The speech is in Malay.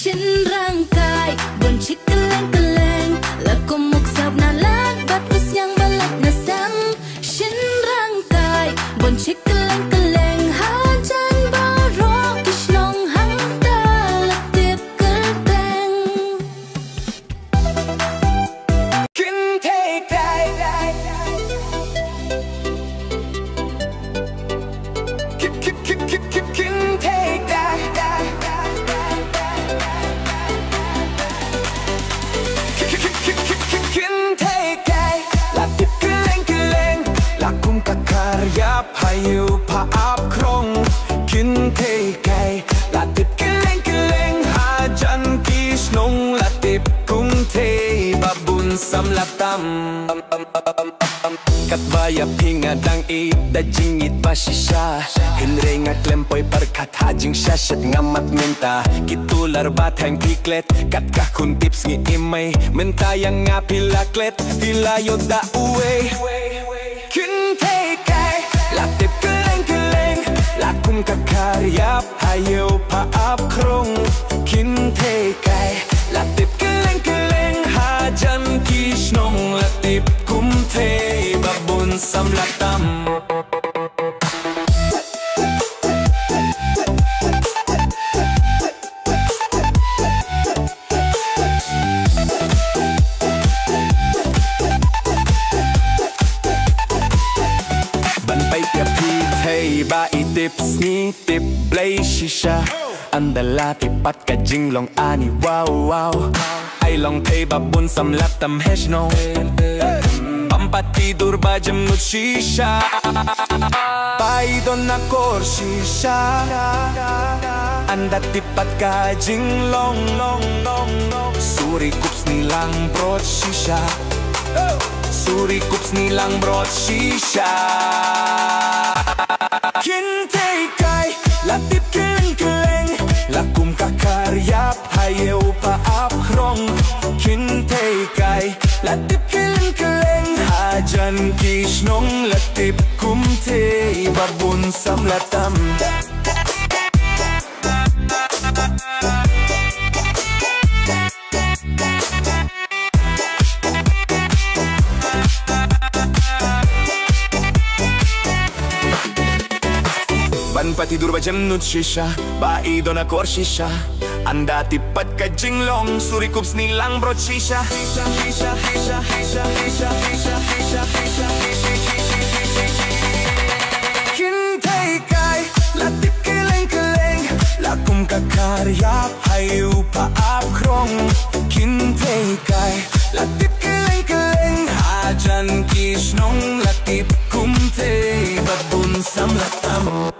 ชิ้นร่างกายบนชิคกะเลงกะเลงแล้วก็มุกแซบน่ารักบัดอุสยังบาลักน่าซ้ำชิ้นร่างกายบนชิคกะเลงกะเลงหาจันบารอกิชนองหังตาละเตียบกะแตงขึ้นเทกได้ขึ้นเทกได้Hayu paap krong kin thei kai latip keleng keleng hajan kis nong latip kung thei babun samlatam kat vaya pinga dang I da jingit pasisha hinre nga klempoi parkat hajing shashat ngamat minta kitular bathang piklet kat ka kun tips ngi imay minta yang nga pilaklet pilayo da uwe kin thei kai latip keleng keleng lakum kakaryap hayo paap krong kin thei kai latip keleng keleng hajan kisnong latip kum thei babun samlatam ba tips ni tip play shisha andala tipat ka jinglong ani wow wow ay long thei babun samlap tam heshno pampat tidur ba jamnut shisha pai don na kor shisha anda tipat ka jinglong suri kups nilang brot shisha suri kups nilang brot shisha kin thei kai latip keleng keleng lakum kakaryap hayo paap krong kin thei kai latip keleng keleng hajan kisnong latip kum thei babun samlatam ban patidur ba jamnut shisha ba ido na kor shisha anda tipat ka jinglong suri kups nilang brot shisha kin thei kai latip keleng keleng lakum kakaryap hayu paap krong kin thei kai latip keleng keleng hajan kisnong latip kum thei babun samlatam